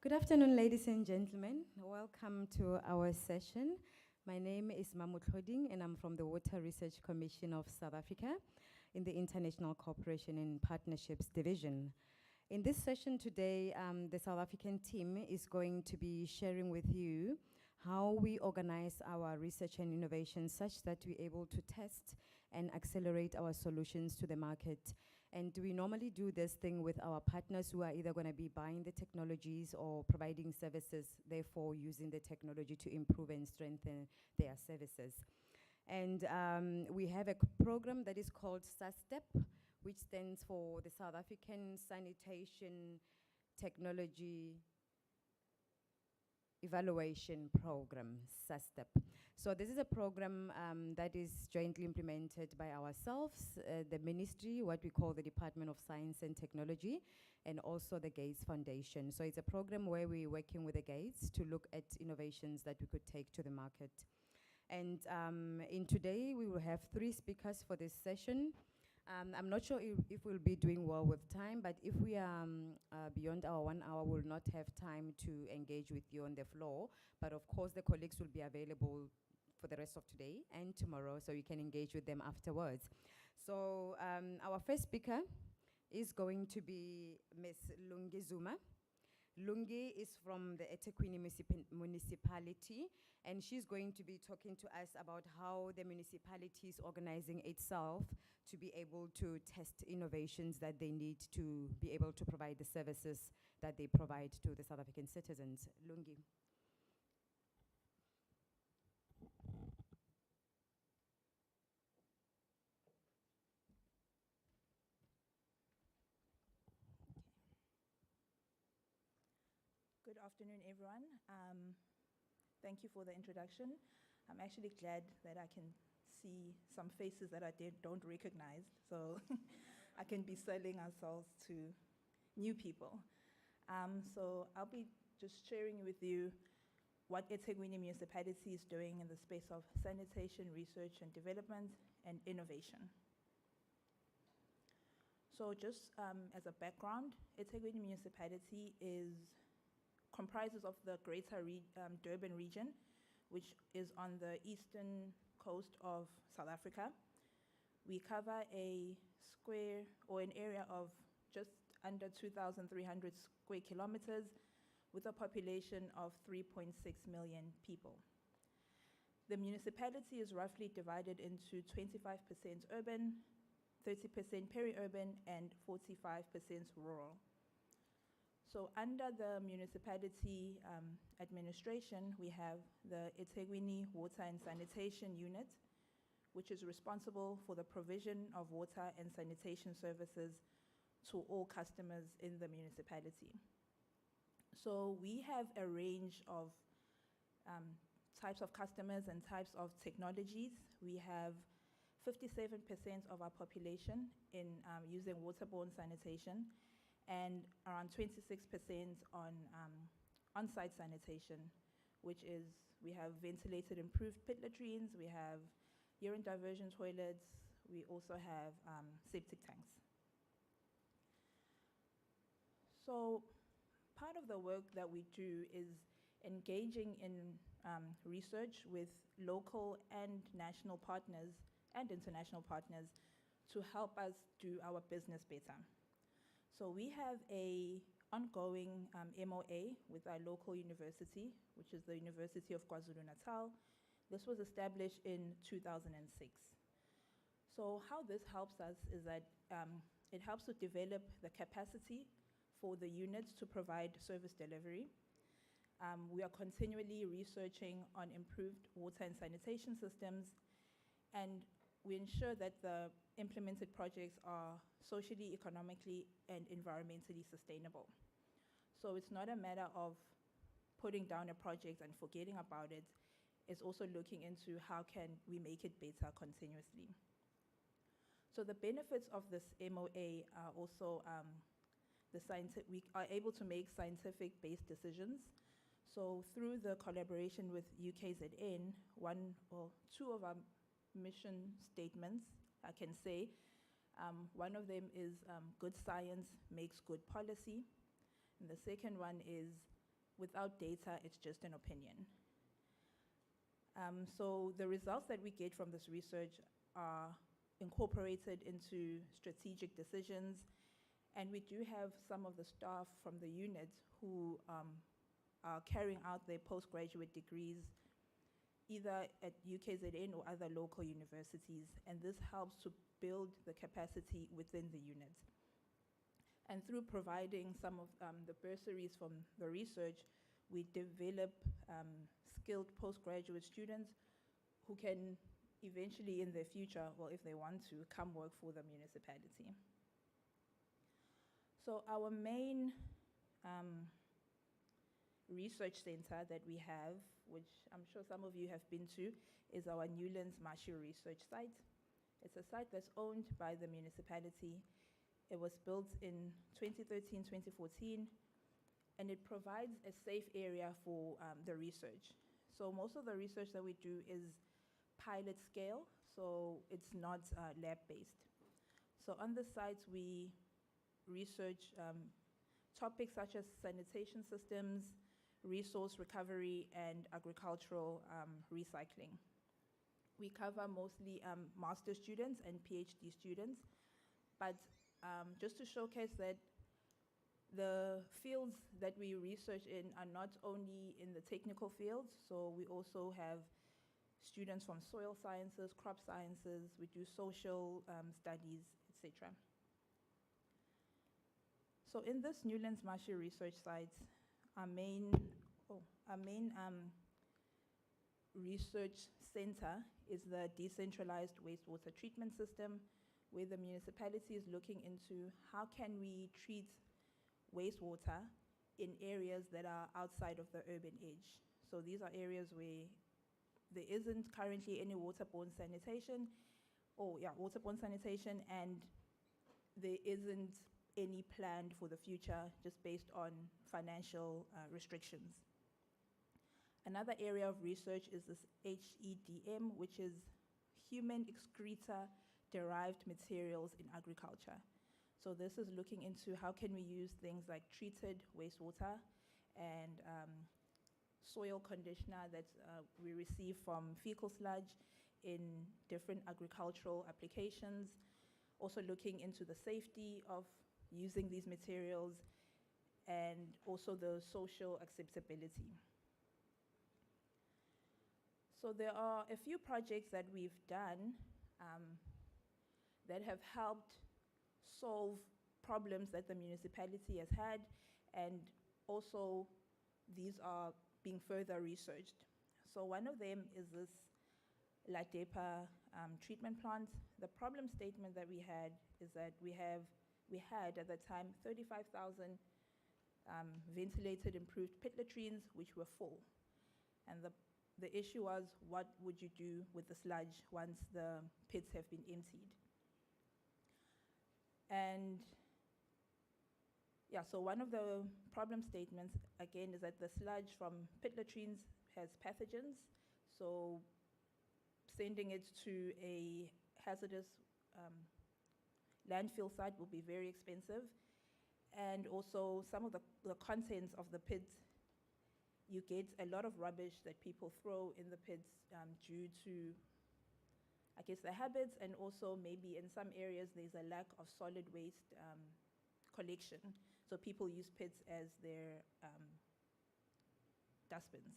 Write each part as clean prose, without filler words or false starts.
Good afternoon, ladies and gentlemen. Welcome to our session. My name is Mamu Tlhoding, and I'm from the Water Research Commission of South Africa in the International Cooperation and Partnerships Division. In this session today, the South African team is going to be sharing with you how we organize our research and innovation such that we're able to test and accelerate our solutions to the market. And we normally do this thing with our partners who are either going to be buying the technologies or providing services, therefore using the technology to improve and strengthen their services. And we have a program that is called SAS Step, which stands for the South African Sanitation Technology Evaluation Program, SAS Step. So this is a program that is jointly implemented by ourselves, the ministry, what we call the Department of Science and Technology, and also the Gates Foundation. So it's a program where we're working with the Gates to look at innovations that we could take to the market. And in today, we will have 3 speakers for this session. I'm not sure if we'll be doing well with time, but if we are beyond our 1 hour, we'll not have time to engage with you on the floor. But of course, the colleagues will be available for the rest of today and tomorrow, so you can engage with them afterwards. So our first speaker is going to be Ms. Lungi Zuma. Lungi is from the eThekwini municipality, and she's going to be talking to us about how the municipality is organizing itself to be able to test innovations that they need to be able to provide the services that they provide to the South African citizens. Lungi. Good afternoon, everyone. Thank you for the introduction. I'm actually glad that I can see some faces that I don't recognize, so I can be selling ourselves to new people. So I'll be just sharing with you what eThekwini municipality is doing in the space of sanitation, research and development, and innovation. So just as a background, eThekwini municipality comprises of the greater Durban region, which is on the eastern coast of South Africa. We cover a square or an area of just under 2,300 square kilometers with a population of 3.6 million people. The municipality is roughly divided into 25% urban, 30% peri-urban, and 45% rural. So under the municipality administration, we have the eThekwini Water and Sanitation Unit, which is responsible for the provision of water and sanitation services to all customers in the municipality. So we have a range of types of customers and types of technologies. We have 57% of our population in using waterborne sanitation, and around 26% on on-site sanitation, which is, we have ventilated improved pit latrines, we have urine diversion toilets, we also have septic tanks. So part of the work that we do is engaging in research with local and national partners and international partners to help us do our business better. So we have an ongoing MOA with our local university, which is the University of KwaZulu-Natal. This was established in 2006. So how this helps us is that it helps to develop the capacity for the units to provide service delivery. We are continually researching on improved water and sanitation systems, and we ensure that the implemented projects are socially, economically, and environmentally sustainable. So it's not a matter of putting down a project and forgetting about it. It's also looking into how can we make it better continuously. So the benefits of this MOA are also we are able to make scientific-based decisions. So through the collaboration with UKZN, 1 or 2 of our mission statements, I can say, one of them is good science makes good policy. And the second one is without data, it's just an opinion. So the results that we get from this research are incorporated into strategic decisions, and we do have some of the staff from the unit who are carrying out their postgraduate degrees either at UKZN or other local universities, and this helps to build the capacity within the unit. And through providing some of the bursaries from the research, we develop skilled postgraduate students who can eventually in their future, well, if they want to, come work for the municipality. So our main research center that we have, which I'm sure some of you have been to, is our Newlands Marshy Research Site. It's a site that's owned by the municipality. It was built in 2013, 2014, and it provides a safe area for the research. So most of the research that we do is pilot scale, so it's not lab-based. So on the site, we research topics such as sanitation systems, resource recovery, and agricultural recycling. We cover mostly master students and PhD students, but just to showcase that the fields that we research in are not only in the technical fields, so we also have students from soil sciences, crop sciences, we do social studies, etc. So in this Newlands Marshy Research Site, our main research center is the decentralized wastewater treatment system, where the municipality is looking into how can we treat wastewater in areas that are outside of the urban edge. So these are areas where there isn't currently any waterborne sanitation, waterborne sanitation, and there isn't any planned for the future just based on financial restrictions. Another area of research is this HEDM, which is human excreta derived materials in agriculture. So this is looking into how can we use things like treated wastewater and soil conditioner that we receive from fecal sludge in different agricultural applications. Also looking into the safety of using these materials and also the social acceptability. So there are a few projects that we've done that have helped solve problems that the municipality has had, and also these are being further researched. So one of them is this Ladepa treatment plant. The problem statement that we had is that we had at the time 35,000 ventilated improved pit latrines which were full. And the issue was, what would you do with the sludge once the pits have been emptied? And yeah, so one of the problem statements, again, is that the sludge from pit latrines has pathogens, so sending it to a hazardous landfill site will be very expensive. And also some of the contents of the pits, you get a lot of rubbish that people throw in the pits due to, I guess, the habits, and also maybe in some areas there's a lack of solid waste collection. So people use pits as their dustbins.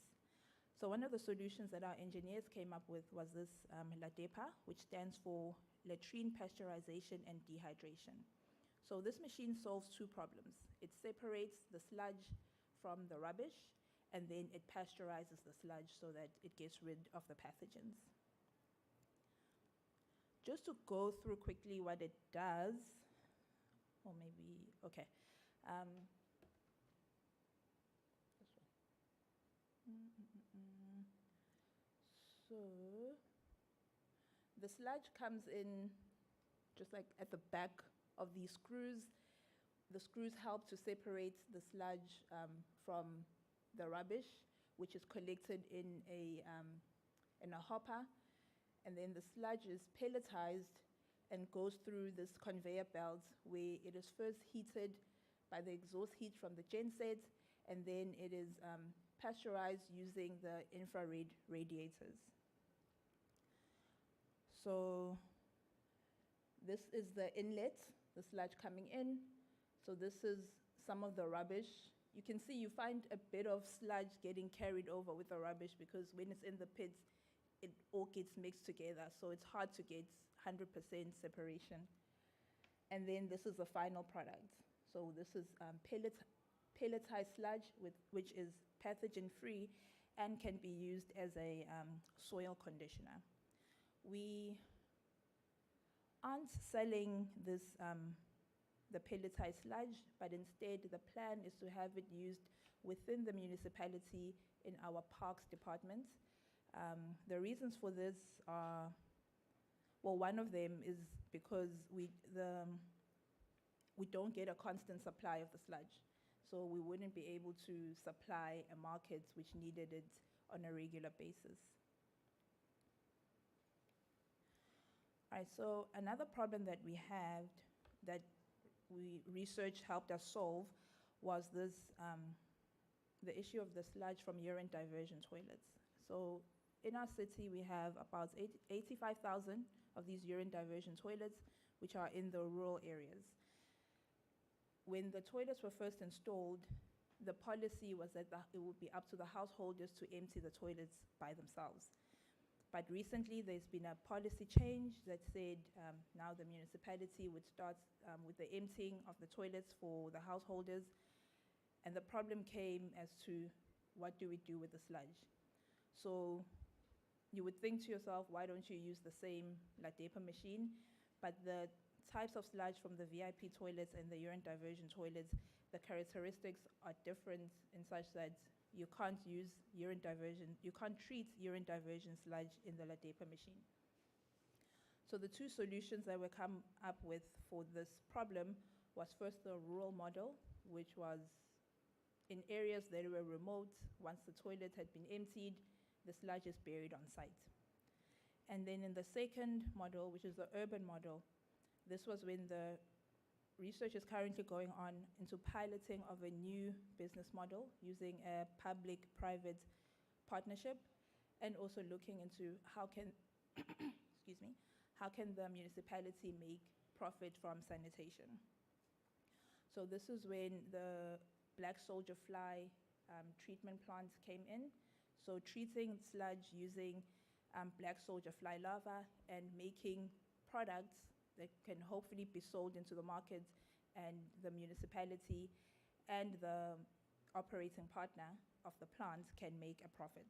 So one of the solutions that our engineers came up with was this Ladepa, which stands for latrine pasteurization and dehydration. So this machine solves two problems. It separates the sludge from the rubbish, and then it pasteurizes the sludge so that it gets rid of the pathogens. Just to go through quickly what it does, or maybe, okay. So the sludge comes in just like at the back of these screws. The screws help to separate the sludge from the rubbish, which is collected in a hopper. And then the sludge is pelletized and goes through this conveyor belt where it is first heated by the exhaust heat from the genset, and then it is pasteurized using the infrared radiators. So this is the inlet, the sludge coming in. So this is some of the rubbish. You can see you find a bit of sludge getting carried over with the rubbish because when it's in the pits, it all gets mixed together. So it's hard to get 100% separation. And then this is the final product. So this is pelletized sludge, which is pathogen-free and can be used as a soil conditioner. We aren't selling this, the pelletized sludge, but instead the plan is to have it used within the municipality in our parks department. The reasons for this are, well, one of them is because we don't get a constant supply of the sludge. So we wouldn't be able to supply a market which needed it on a regular basis. All right, so another problem that we have that research helped us solve was this, the issue of the sludge from urine diversion toilets. So in our city, we have about 85,000 of these urine diversion toilets, which are in the rural areas. When the toilets were first installed, the policy was that it would be up to the householders to empty the toilets by themselves. But recently, there's been a policy change that said now the municipality would start with the emptying of the toilets for the householders. And the problem came as to what do we do with the sludge? So you would think to yourself, why don't you use the same LaDepa machine? But the types of sludge from the VIP toilets and the urine diversion toilets, the characteristics are different in such that you can't use urine diversion, you can't treat urine diversion sludge in the LaDepa machine. So the two solutions that were come up with for this problem was first the rural model, which was in areas that were remote. Once the toilet had been emptied, the sludge is buried on site. And then in the second model, which is the urban model, this was when the research is currently going on into piloting of a new business model using a public-private partnership, and also looking into how can, excuse me, how can the municipality make profit from sanitation. So this is when the black soldier fly treatment plants came in. So treating sludge using black soldier fly larvae and making products that can hopefully be sold into the market, and the municipality and the operating partner of the plant can make a profit.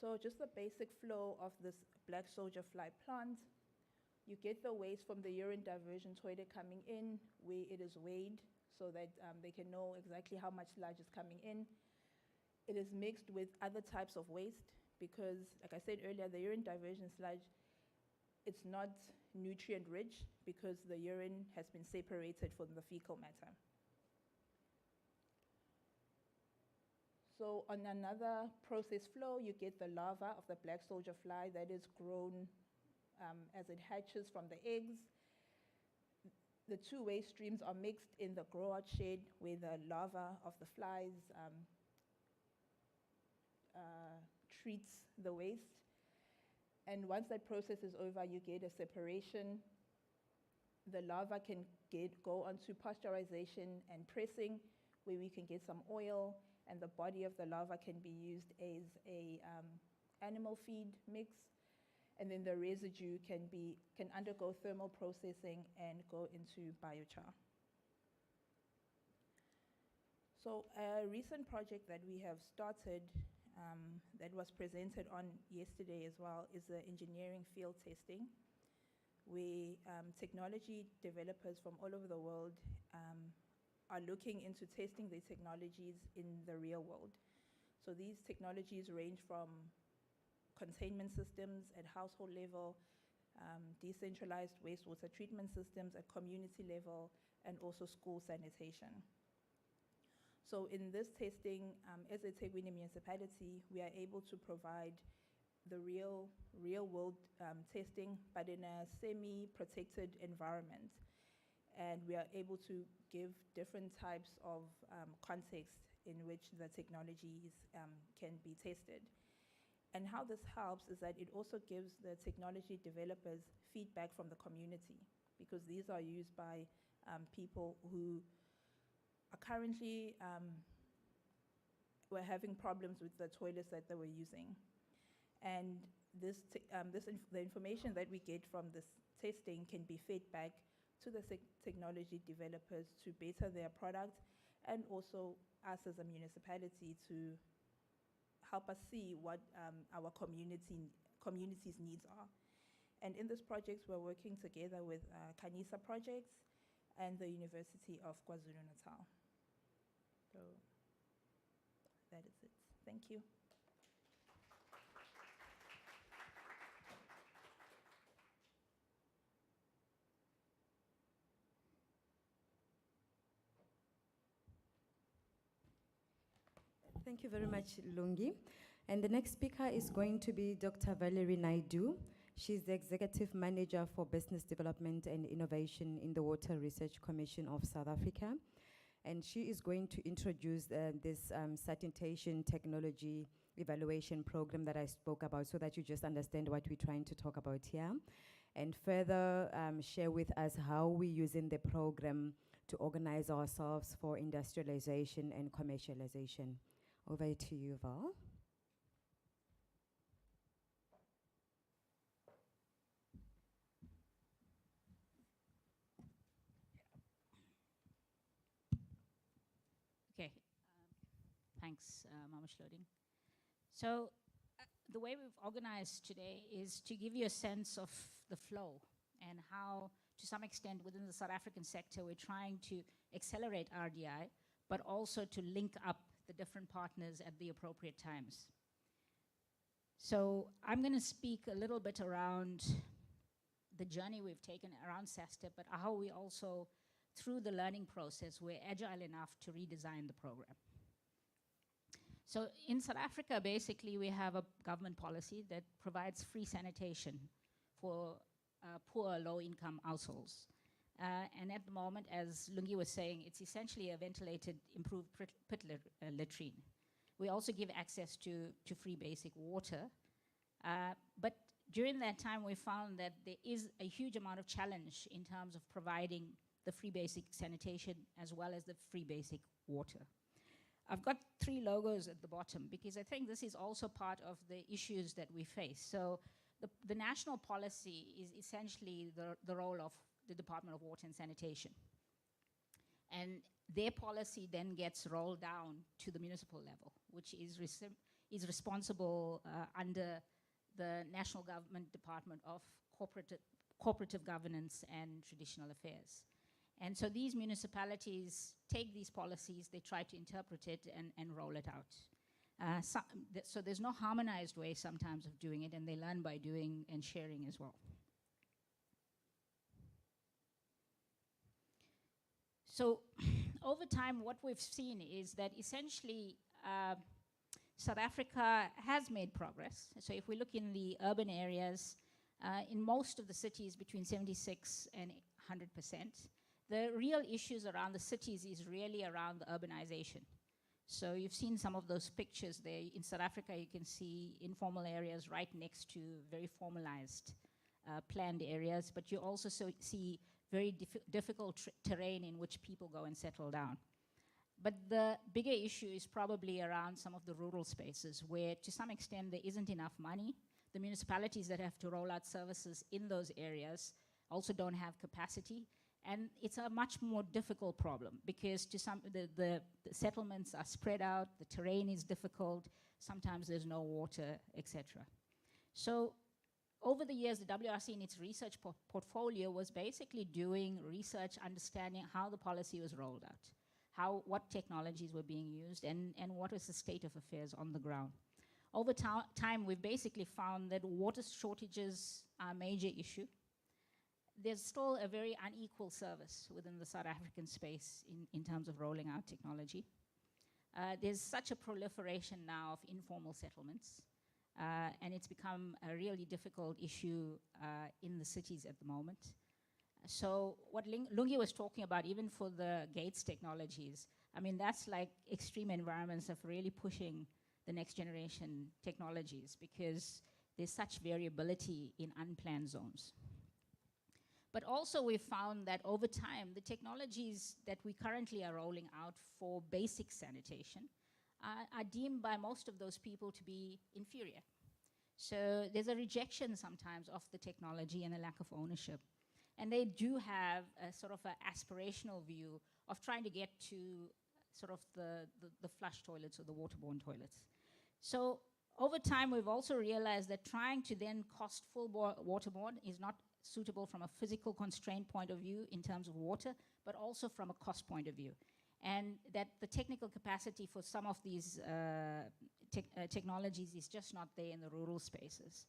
So just the basic flow of this black soldier fly plant, you get the waste from the urine diversion toilet coming in, where it is weighed so that they can know exactly how much sludge is coming in. It is mixed with other types of waste because, like I said earlier, the urine diversion sludge, it's not nutrient rich because the urine has been separated from the fecal matter. So on another process flow, you get the larva of the black soldier fly that is grown as it hatches from the eggs. The two waste streams are mixed in the grow-out shed where the larva of the flies treats the waste. And once that process is over, you get a separation. The larva can go onto pasteurization and pressing, where we can get some oil, and the body of the larva can be used as a animal feed mix. And then the residue can undergo thermal processing and go into biochar. So a recent project that we have started that was presented on yesterday as well is the engineering field testing, where technology developers from all over the world are looking into testing their technologies in the real world. So these technologies range from containment systems at household level, decentralized wastewater treatment systems at community level, and also school sanitation. So in this testing, as a eThekwini municipality, we are able to provide the real world testing, but in a semi-protected environment. and we are able to give different types of context in which the technologies can be tested. And how this helps is that it also gives the technology developers feedback from the community, because these are used by people who are currently were having problems with the toilets that they were using. And the information that we get from this testing can be fed back to the technology developers to better their product, and also us as a municipality to help us see what our community's needs are. And in this project, we're working together with Kanisa Projects and the University of KwaZulu-Natal. So that is it. Thank you. Thank you very much, Lungi. And the next speaker is going to be Dr. Valerie Naidu. She's the Executive Manager for Business Development and Innovation in the Water Research Commission of South Africa. And she is going to introduce this sanitation technology evaluation program that I spoke about, so that you just understand what we're trying to talk about here. And further share with us how we're using the program to organize ourselves for industrialization and commercialization. Over to you, Val. Okay, thanks, Mama Shloding. So the way we've organized today is to give you a sense of the flow and how, to some extent, within the South African sector, we're trying to accelerate RDI, but also to link up the different partners at the appropriate times. So I'm going to speak a little bit around the journey we've taken around SAS Step, but how we also, through the learning process, we're agile enough to redesign the program. So in South Africa, basically, we have a government policy that provides free sanitation for poor, low-income households. And at the moment, as Lungi was saying, it's essentially a ventilated, improved pit latrine. We also give access to free basic water. But during that time, we found that there is a huge amount of challenge in terms of providing the free basic sanitation as well as the free basic water. I've got 3 logos at the bottom because I think this is also part of the issues that we face. So the national policy is essentially the role of the Department of Water and Sanitation. And their policy then gets rolled down to the municipal level, which is responsible under the National Government Department of Cooperative Governance and Traditional Affairs. And so these municipalities take these policies, they try to interpret it and roll it out. So there's no harmonized way sometimes of doing it, and they learn by doing and sharing as well. So over time, what we've seen is that essentially South Africa has made progress. So if we look in the urban areas, in most of the cities between 76 and 100%, the real issues around the cities is really around the urbanization. So you've seen some of those pictures there. In South Africa, you can see informal areas right next to very formalized planned areas, but you also see very difficult terrain in which people go and settle down. But the bigger issue is probably around some of the rural spaces where, to some extent, there isn't enough money. The municipalities that have to roll out services in those areas also don't have capacity. And it's a much more difficult problem because the settlements are spread out, the terrain is difficult, sometimes there's no water, etc. So over the years, the WRC in its research portfolio was basically doing research, understanding how the policy was rolled out, what technologies were being used, and what was the state of affairs on the ground. Over time, we've basically found that water shortages are a major issue. There's still a very unequal service within the South African space in terms of rolling out technology. There's such a proliferation now of informal settlements, and it's become a really difficult issue in the cities at the moment. So what Lungi was talking about, even for the gates technologies, I mean, that's like extreme environments of really pushing the next generation technologies because there's such variability in unplanned zones. But also we found that over time, the technologies that we currently are rolling out for basic sanitation are deemed by most of those people to be inferior. So there's a rejection sometimes of the technology and a lack of ownership. And they do have a sort of an aspirational view of trying to get to sort of the flush toilets or the waterborne toilets. So over time, we've also realized that trying to then cost full waterborne is not suitable from a physical constraint point of view in terms of water, but also from a cost point of view. And that the technical capacity for some of these technologies is just not there in the rural spaces.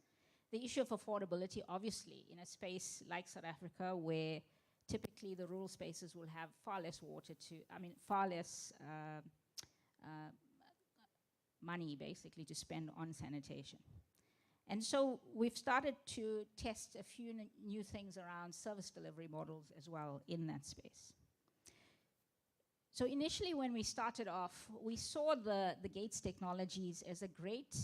The issue of affordability, obviously, in a space like South Africa, where typically the rural spaces will have far less water far less money, basically, to spend on sanitation. And so we've started to test a few new things around service delivery models as well in that space. So initially, when we started off, we saw the gates technologies as a great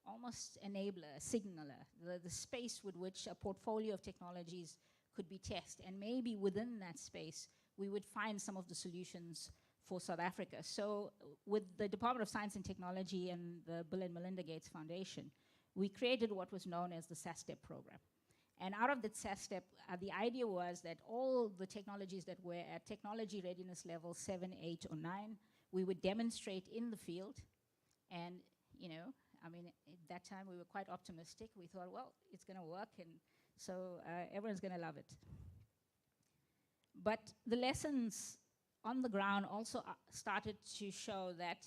almost enabler, signaler, the space with which a portfolio of technologies could be tested. And maybe within that space, we would find some of the solutions for South Africa. So with the Department of Science and Technology and the Bill and Melinda Gates Foundation, we created what was known as the SAS Step Program. And out of the SAS Step, the idea was that all the technologies that were at technology readiness level 7, 8, or 9, we would demonstrate in the field. And, you know, I mean, at that time we were quite optimistic. We thought, well, it's going to work, and so everyone's going to love it. But the lessons on the ground also started to show that,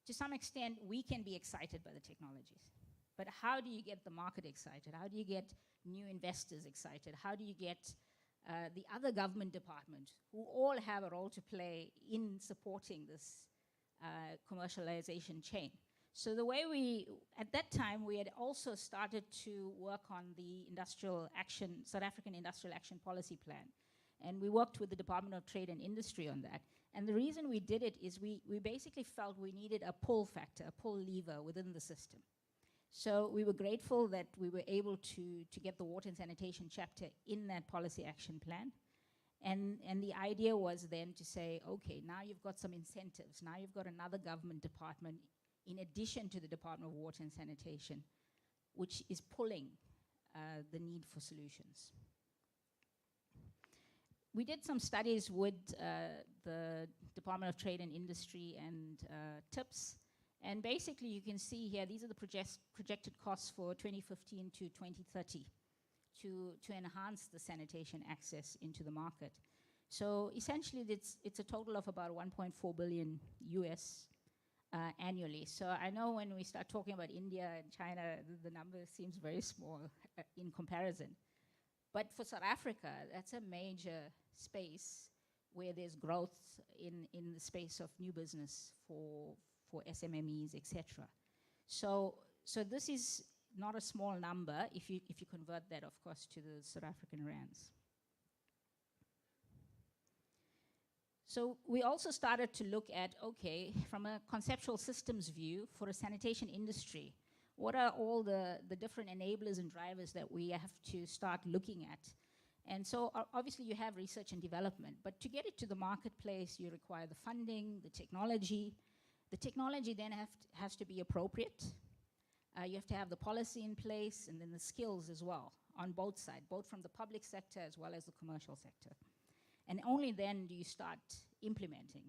to some extent, we can be excited by the technologies. But how do you get the market excited? How do you get new investors excited? How do you get the other government departments, who all have a role to play in supporting this commercialization chain? So the way at that time, we had also started to work on the South African Industrial Action Policy Plan. And we worked with the Department of Trade and Industry on that. And the reason we did it is we basically felt we needed a pull factor, a pull lever within the system. So we were grateful that we were able to get the water and sanitation chapter in that policy action plan. And the idea was then to say, okay, now you've got some incentives. Now you've got another government department in addition to the Department of Water and Sanitation, which is pulling the need for solutions. We did some studies with the Department of Trade and Industry and TIPS. And basically, you can see here, these are the projected costs for 2015 to 2030 to enhance the sanitation access into the market. So essentially, it's a total of about 1.4 billion US annually. So I know when we start talking about India and China, the number seems very small in comparison. But for South Africa, that's a major space where there's growth in the space of new business for SMMEs, etc. So this is not a small number if you convert that, of course, to the South African rands. So we also started to look at, okay, from a conceptual systems view for a sanitation industry, what are all the different enablers and drivers that we have to start looking at? And so obviously you have research and development, but to get it to the marketplace, you require the funding, the technology. The technology then has to be appropriate. You have to have the policy in place and then the skills as well on both sides, both from the public sector as well as the commercial sector. And only then do you start implementing.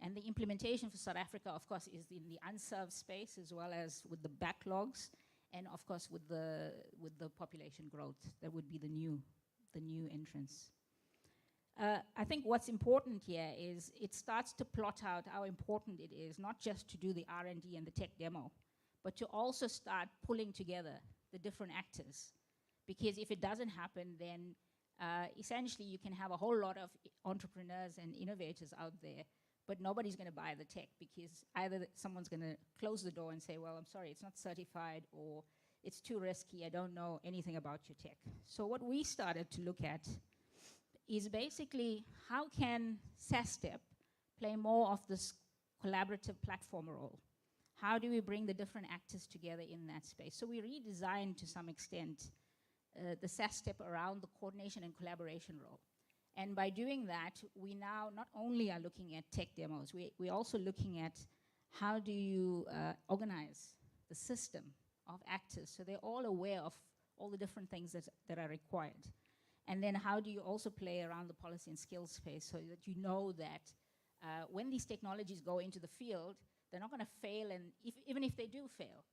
And the implementation for South Africa, of course, is in the unserved space as well as with the backlogs, and of course with the population growth. That would be the new entrance. I think what's important here is it starts to plot out how important it is, not just to do the R&D and the tech demo, but to also start pulling together the different actors. Because if it doesn't happen, then essentially you can have a whole lot of entrepreneurs and innovators out there, but nobody's going to buy the tech because either someone's going to close the door and say, well, I'm sorry, it's not certified, or it's too risky, I don't know anything about your tech. So what we started to look at is basically how can SAS Step play more of this collaborative platform role? How do we bring the different actors together in that space? So we redesigned to some extent the SAS Step around the coordination and collaboration role. And by doing that, we now not only are looking at tech demos, we're also looking at how do you organize the system of actors so they're all aware of all the different things that are required. And then how do you also play around the policy and skills space so that you know that when these technologies go into the field, they're not going to fail, and even if they do fail,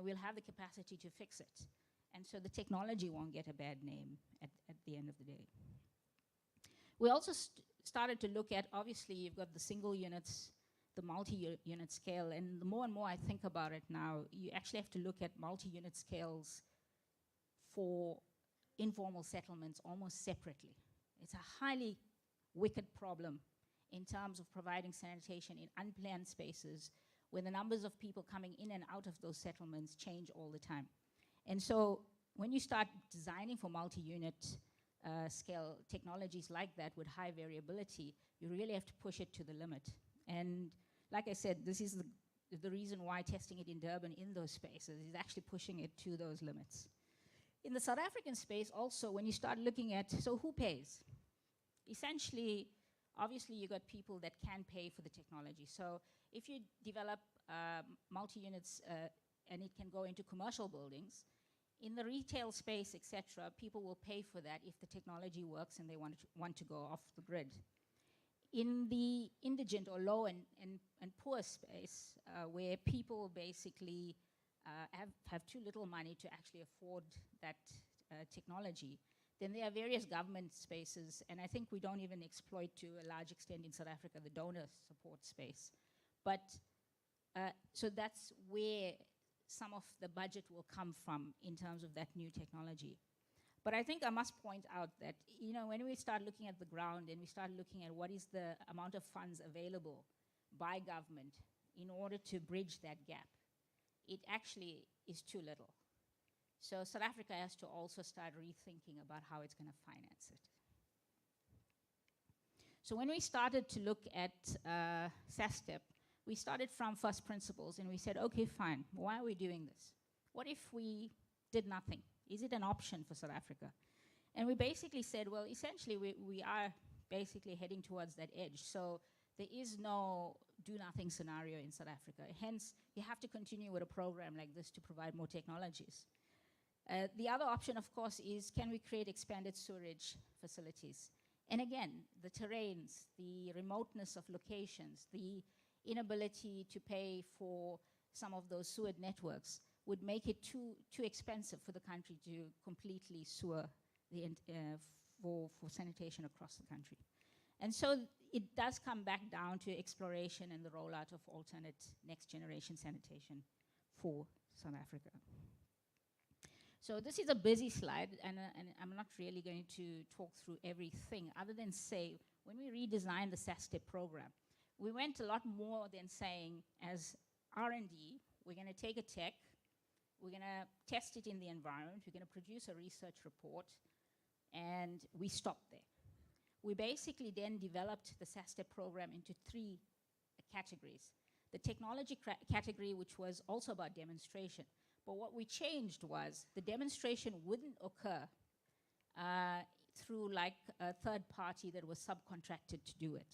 we'll have the capacity to fix it. And so the technology won't get a bad name at the end of the day. We also started to look at, obviously, you've got the single units, the multi-unit scale, and the more and more I think about it now, you actually have to look at multi-unit scales for informal settlements almost separately. It's a highly wicked problem in terms of providing sanitation in unplanned spaces where the numbers of people coming in and out of those settlements change all the time. And so when you start designing for multi-unit scale technologies like that with high variability, you really have to push it to the limit. And like I said, this is the reason why testing it in Durban in those spaces is actually pushing it to those limits. In the South African space also, when you start looking at, so who pays? Essentially, obviously you got people that can pay for the technology. So if you develop multi-units and it can go into commercial buildings, in the retail space, etc., people will pay for that if the technology works and they want to go off the grid. In the indigent or low and poor space, where people basically have too little money to actually afford that technology, then there are various government spaces, and I think we don't even exploit to a large extent in South Africa the donor support space. But so that's where some of the budget will come from in terms of that new technology. But I think I must point out that, when we start looking at the ground and we start looking at what is the amount of funds available by government in order to bridge that gap, it actually is too little. So South Africa has to also start rethinking about how it's going to finance it. So when we started to look at SAS Step, we started from first principles and we said, okay, fine, why are we doing this? What if we did nothing? Is it an option for South Africa? And we basically said, well, essentially we are basically heading towards that edge. So there is no do-nothing scenario in South Africa. Hence, you have to continue with a program like this to provide more technologies. The other option, of course, is can we create expanded sewerage facilities? And again, the terrains, the remoteness of locations, the inability to pay for some of those sewer networks would make it too expensive for the country to completely sewer for sanitation across the country. And so it does come back down to exploration and the rollout of alternate next generation sanitation for South Africa. So this is a busy slide, and I'm not really going to talk through everything other than say, when we redesigned the SAS Step program, we went a lot more than saying, as R&D, we're going to take a tech, we're going to test it in the environment, we're going to produce a research report, and we stopped there. We basically then developed the SAS Step program into 3 categories. The technology category, which was also about demonstration. But what we changed was the demonstration wouldn't occur through like a third party that was subcontracted to do it,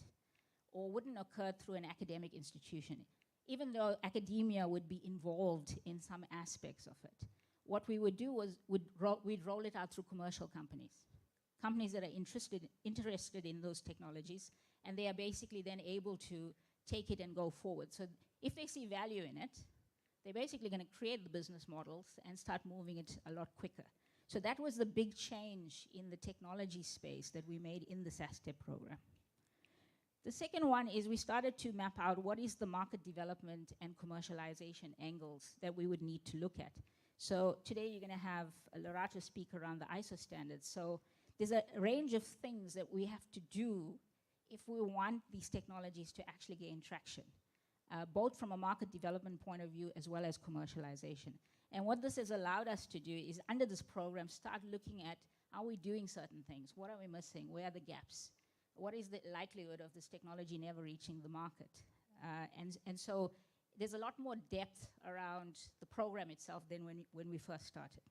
or wouldn't occur through an academic institution, even though academia would be involved in some aspects of it. What we would do was we'd roll it out through commercial companies that are interested in those technologies, and they are basically then able to take it and go forward. So if they see value in it, they're basically going to create the business models and start moving it a lot quicker. So that was the big change in the technology space that we made in the SAS Step program. The second one is we started to map out what is the market development and commercialization angles that we would need to look at. So today you're going to have Lorato speak around the ISO standards. So there's a range of things that we have to do if we want these technologies to actually gain traction, both from a market development point of view as well as commercialization. And what this has allowed us to do is, under this program, start looking at Are we doing certain things? What are we missing? Where are the gaps? What is the likelihood of this technology never reaching the market? And so there's a lot more depth around the program itself than when we first started.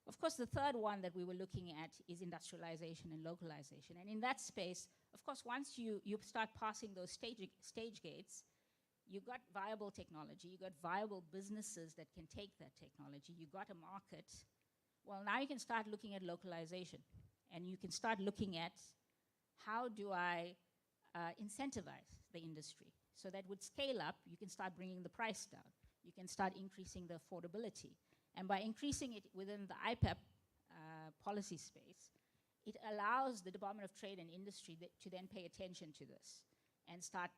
Of course, the third one that we were looking at is industrialization and localization. And in that space, of course, once you start passing those stage gates, you've got viable technology, you've got viable businesses that can take that technology, you've got a market. Well, now you can start looking at localization, and you can start looking at how do I incentivize the industry so that with scale up, you can start bringing the price down. You can start increasing the affordability. And by increasing it within the IPAP policy space, it allows the Department of Trade and Industry to then pay attention to this and start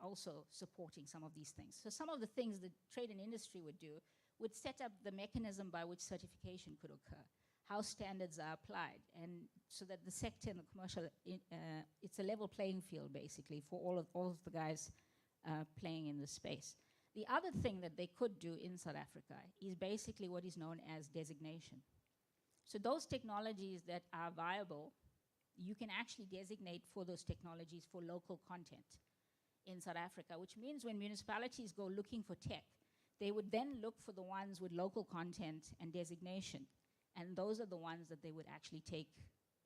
also supporting some of these things. So some of the things that trade and industry would do would set up the mechanism by which certification could occur, how standards are applied, and so that the sector and the commercial, it's a level playing field basically for all of the guys playing in this space. The other thing that they could do in South Africa is basically what is known as designation. So those technologies that are viable, you can actually designate for those technologies for local content in South Africa, which means when municipalities go looking for tech, they would then look for the ones with local content and designation. And those are the ones that they would actually take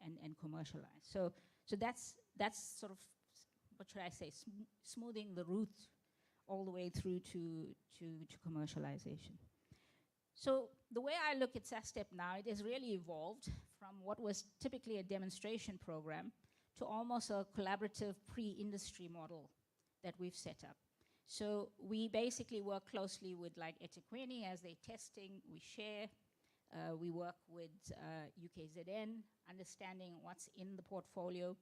and commercialize. So that's sort of, what should I say, smoothing the route all the way through to commercialization. So the way I look at SAS Step now, it has really evolved from what was typically a demonstration program to almost a collaborative pre-industry model that we've set up. So we basically work closely with like eThekwini as they're testing, we share, we work with UKZN, understanding what's in the portfolio.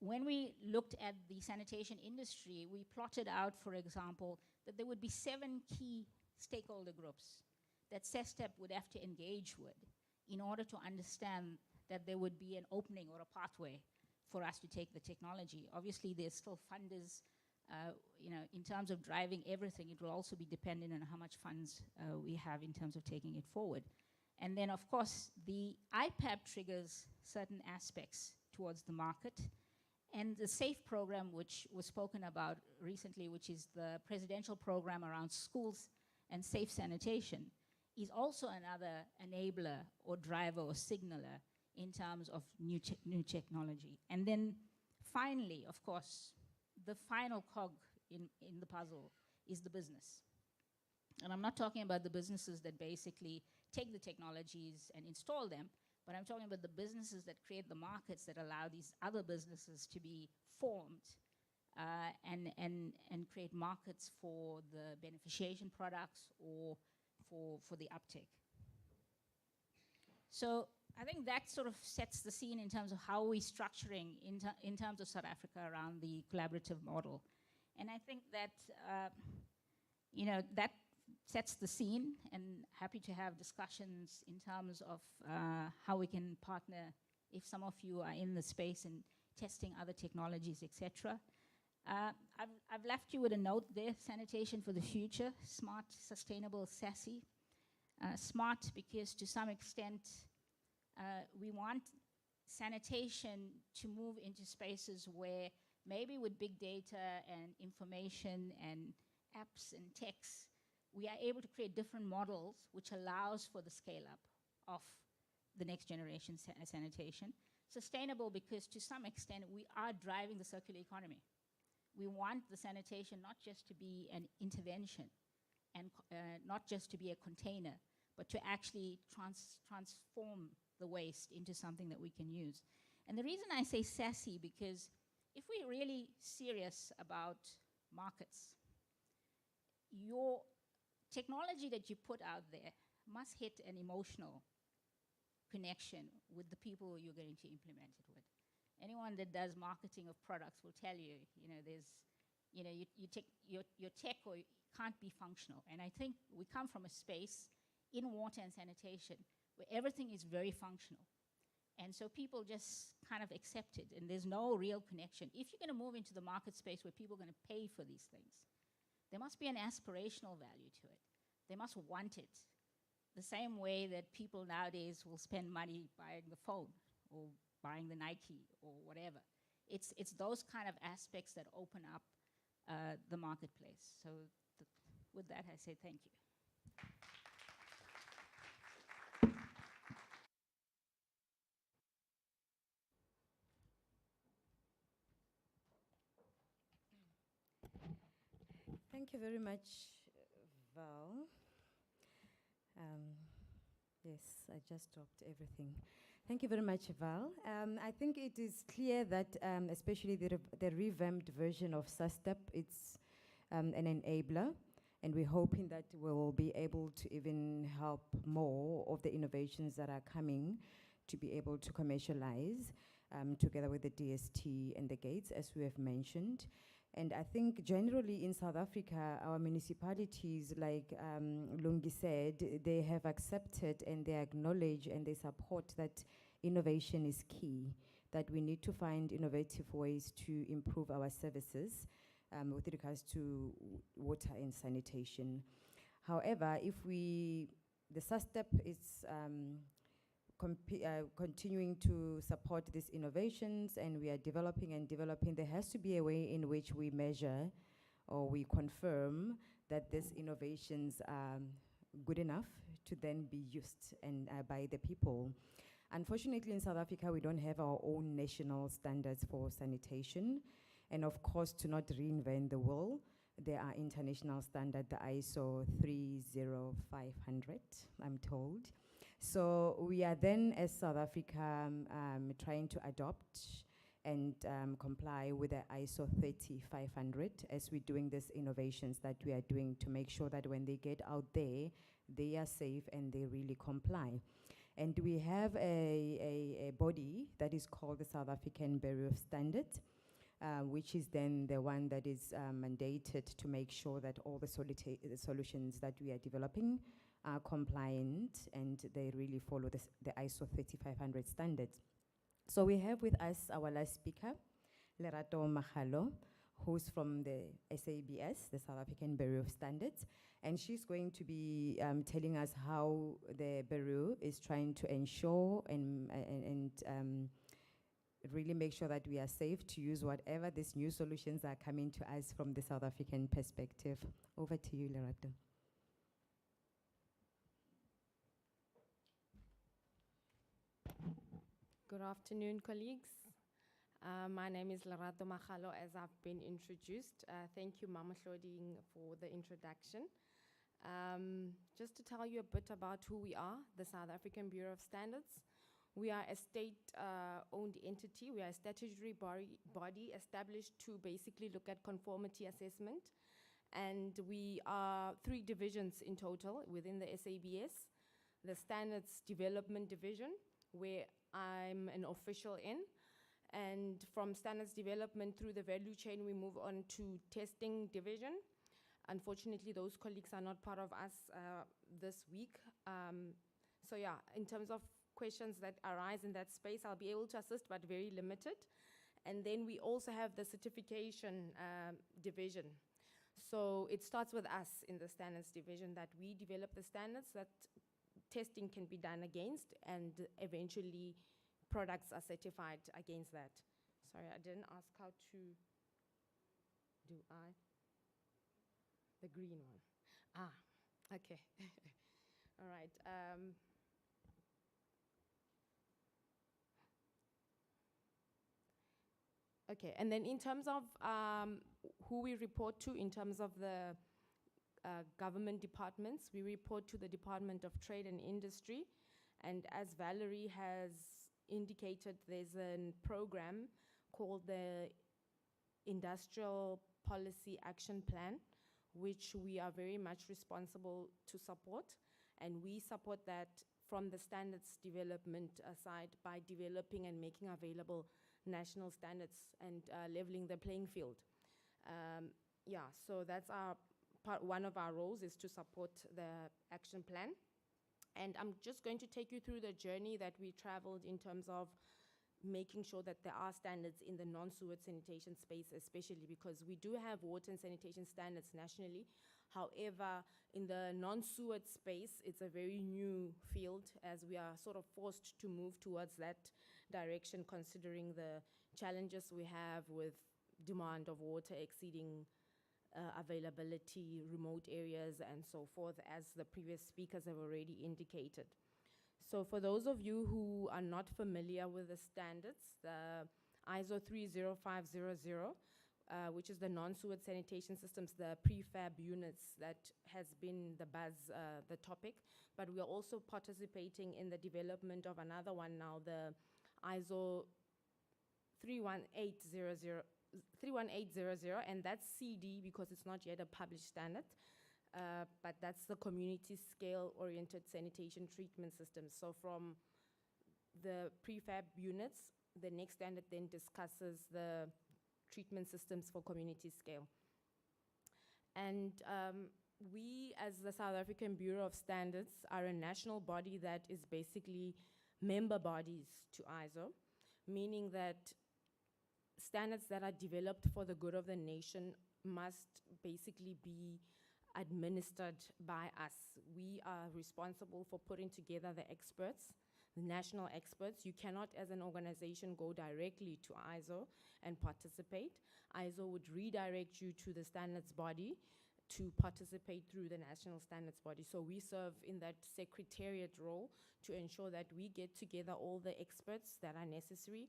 When we looked at the sanitation industry, we plotted out, for example, that there would be 7 key stakeholder groups that SAS Step would have to engage with in order to understand that there would be an opening or a pathway for us to take the technology. Obviously, there's still funders. In terms of driving everything, it will also be dependent on how much funds we have in terms of taking it forward. And then, of course, the IPAP triggers certain aspects towards the market. And the SAFE program, which was spoken about recently, which is the presidential program around schools and safe sanitation, is also another enabler or driver or signaler in terms of new technology. And then finally, of course, the final cog in the puzzle is the business. And I'm not talking about the businesses that basically take the technologies and install them, but I'm talking about the businesses that create the markets that allow these other businesses to be formed and create markets for the beneficiation products or for the uptake. So I think that sort of sets the scene in terms of how we're structuring in terms of South Africa around the collaborative model. And I think that, that sets the scene, and happy to have discussions in terms of how we can partner if some of you are in the space and testing other technologies, etc. I've left you with a note there, sanitation for the future, smart, sustainable, SASSy. Smart because to some extent we want sanitation to move into spaces where maybe with big data and information and apps and techs, we are able to create different models which allows for the scale up of the next generation sanitation. Sustainable because to some extent we are driving the circular economy. We want the sanitation not just to be an intervention and not just to be a container, but to actually transform the waste into something that we can use. And the reason I say SASSy, because if we're really serious about markets, your technology that you put out there must hit an emotional connection with the people you're going to implement it with. Anyone that does marketing of products will tell you, you take your tech or can't be functional. And I think we come from a space in water and sanitation where everything is very functional. And so people just kind of accept it, and there's no real connection. If you're going to move into the market space where people are going to pay for these things, there must be an aspirational value to it. They must want it. the same way that people nowadays will spend money buying the phone or buying the Nike or whatever. It's those kind of aspects that open up the marketplace. So with that, I say thank you. Thank you very much, Val. Yes, I just dropped everything. Thank you very much, Val. I think it is clear that, especially the revamped version of SAS Step, it's an enabler, and we're hoping that we'll be able to even help more of the innovations that are coming to be able to commercialize together with the DST and the gates, as we have mentioned. And I think generally in South Africa, our municipalities, like Lungi said, they have accepted and they acknowledge and they support that innovation is key, that we need to find innovative ways to improve our services with regards to water and sanitation. However, if the SAS Step is continuing to support these innovations, and we are developing and developing, there has to be a way in which we measure or we confirm that these innovations are good enough to then be used and by the people. Unfortunately, in South Africa, we don't have our own national standards for sanitation. And of course, to not reinvent the wheel, there are international standards, the ISO 30500, I'm told. So we are then, as South Africa, trying to adopt and comply with the ISO 30500 as we're doing these innovations that we are doing to make sure that when they get out there, they are safe and they really comply. And we have a body that is called the South African Bureau of Standards, which is then the one that is mandated to make sure that all the solutions that we are developing are compliant and they really follow the ISO 3500 standards. So we have with us our last speaker, Lerato Mahalo, who's from the SABS, the South African Bureau of Standards, and she's going to be telling us how the Bureau is trying to ensure and really make sure that we are safe to use whatever these new solutions are coming to us from the South African perspective. Over to you, Lerato. Good afternoon, colleagues. My name is Lerato Mahalo, as I've been introduced. Thank you, Mama Hloding, for the introduction. Just to tell you a bit about who we are, the South African Bureau of Standards. We are a state-owned entity. We are a statutory body established to basically look at conformity assessment. And we are 3 divisions in total within the SABS. The Standards Development Division, where I'm an official in. And from standards development through the value chain, we move on to testing division. Unfortunately, those colleagues are not part of us this week. So yeah, in terms of questions that arise in that space, I'll be able to assist, but very limited. And then we also have the certification division. So it starts with us in the standards division, that we develop the standards that testing can be done against, and eventually products are certified against that. Sorry, I didn't ask how to do the green one. Okay. All right. Okay, and then in terms of who we report to, in terms of the government departments, we report to the Department of Trade and Industry. And as Valerie has indicated, there's a program called the Industrial Policy Action Plan, which we are very much responsible to support. And we support that from the standards development side by developing and making available national standards and leveling the playing field. Yeah, so that's one of our roles, is to support the action plan. And I'm just going to take you through the journey that we traveled in terms of making sure that there are standards in the non-sewage sanitation space, especially because we do have water and sanitation standards nationally. However, in the non-sewage space, it's a very new field as we are sort of forced to move towards that direction, considering the challenges we have with demand of water exceeding availability, remote areas, and so forth, as the previous speakers have already indicated. So for those of you who are not familiar with the standards, the ISO 30500, which is the non-sewage sanitation systems, the prefab units that has been the buzz, the topic, but we are also participating in the development of another one now, the ISO 31800, and that's CD because it's not yet a published standard. But that's the community scale oriented sanitation treatment system. So from the prefab units, the next standard then discusses the treatment systems for community scale. And we, as the South African Bureau of Standards, are a national body that is basically member bodies to ISO, meaning that standards that are developed for the good of the nation must basically be administered by us. We are responsible for putting together the experts, the national experts. You cannot, as an organization, go directly to ISO and participate. ISO would redirect you to the standards body to participate through the national standards body. So we serve in that secretariat role to ensure that we get together all the experts that are necessary,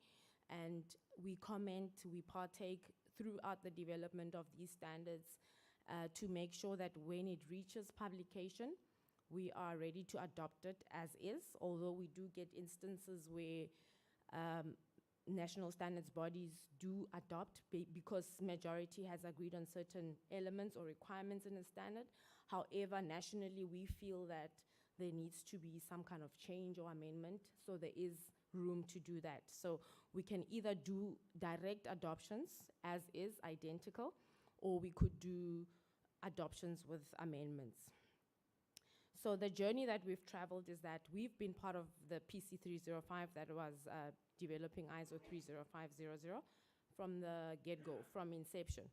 and we comment, we partake throughout the development of these standards to make sure that when it reaches publication, we are ready to adopt it as is, although we do get instances where national standards bodies do adopt because majority has agreed on certain elements or requirements in a standard. However, nationally, we feel that there needs to be some kind of change or amendment, so there is room to do that. So we can either do direct adoptions as is, identical, or we could do adoptions with amendments. So the journey that we've traveled is that we've been part of the PC 305 that was developing ISO 30500 from the get-go, from inception.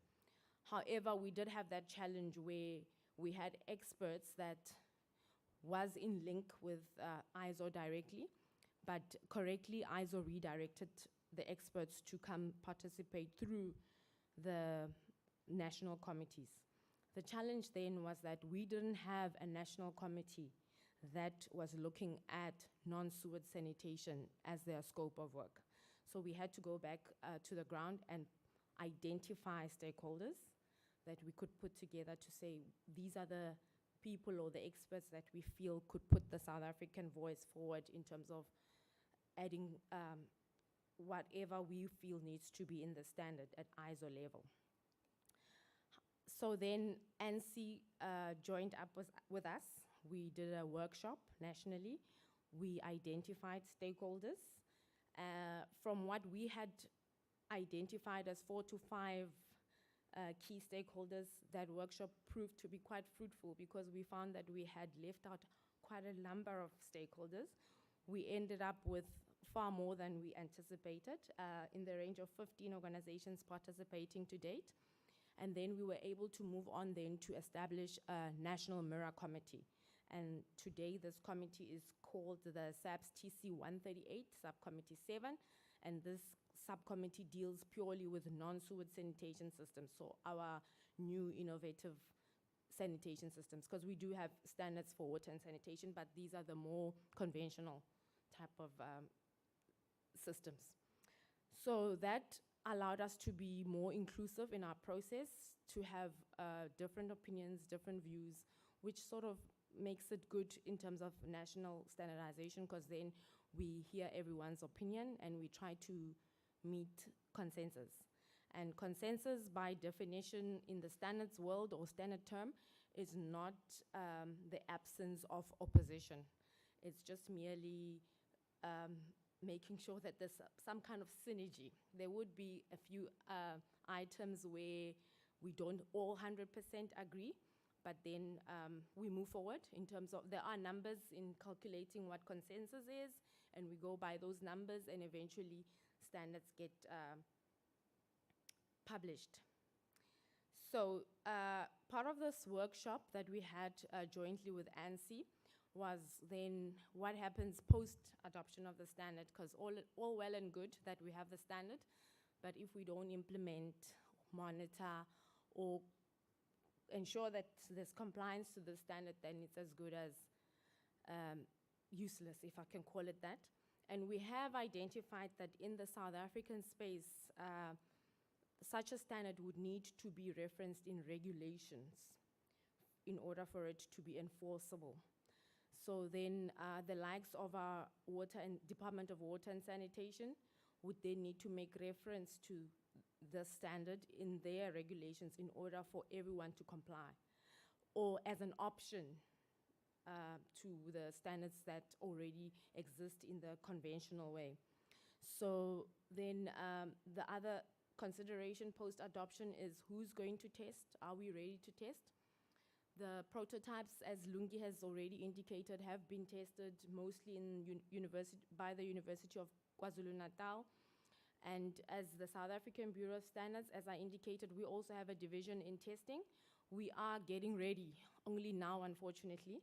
However, we did have that challenge where we had experts that was in link with ISO directly, but correctly ISO redirected the experts to come participate through the national committees. The challenge then was that we didn't have a national committee that was looking at non-sewage sanitation as their scope of work. So we had to go back to the ground and identify stakeholders that we could put together to say, these are the people or the experts that we feel could put the South African voice forward in terms of adding whatever we feel needs to be in the standard at ISO level. So then ANSI joined up with us. We did a workshop nationally. We identified stakeholders. From what we had identified as 4 to 5 key stakeholders, that workshop proved to be quite fruitful because we found that we had left out quite a number of stakeholders. We ended up with far more than we anticipated, in the range of 15 organizations participating to date. And then we were able to move on then to establish a national mirror committee. And today this committee is called the SAPS TC 138, Subcommittee 7. And this subcommittee deals purely with non-sewage sanitation systems. So our new innovative sanitation systems, because we do have standards for water and sanitation, but these are the more conventional type of systems. So that allowed us to be more inclusive in our process, to have different opinions, different views, which sort of makes it good in terms of national standardization, because then we hear everyone's opinion and we try to meet consensus. And consensus, by definition, in the standards world or standard term, is not the absence of opposition. It's just merely making sure that there's some kind of synergy. There would be a few items where we don't all 100% agree, but then we move forward in terms of, there are numbers in calculating what consensus is, and we go by those numbers, and eventually standards get published. So part of this workshop that we had jointly with ANSI was then what happens post-adoption of the standard, because all well and good that we have the standard, but if we don't implement, monitor, or ensure that there's compliance to the standard, then it's as good as useless, if I can call it that. And we have identified that in the South African space, such a standard would need to be referenced in regulations in order for it to be enforceable. So then the likes of our Department of Water and Sanitation would then need to make reference to the standard in their regulations in order for everyone to comply, or as an option to the standards that already exist in the conventional way. So then the other consideration post-adoption is who's going to test? Are we ready to test? The prototypes, as Lungi has already indicated, have been tested mostly by the University of KwaZulu-Natal. And as the South African Bureau of Standards, as I indicated, we also have a division in testing. We are getting ready, only now, unfortunately,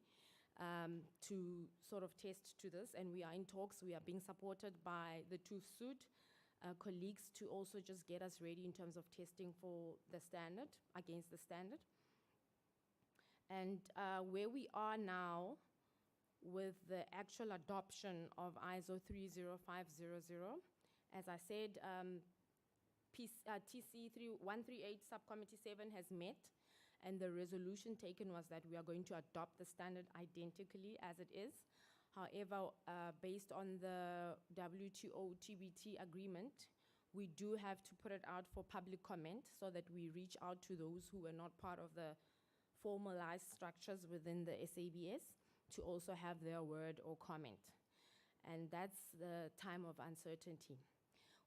to sort of test to this. And we are in talks. We are being supported by the two SUD colleagues to also just get us ready in terms of testing for the standard, against the standard. And where we are now with the actual adoption of ISO 30500, as I said, TC 138 Subcommittee 7 has met, and the resolution taken was that we are going to adopt the standard identically as it is. However, based on the WTO TBT agreement, we do have to put it out for public comment so that we reach out to those who were not part of the formalized structures within the SABS to also have their word or comment. And that's the time of uncertainty.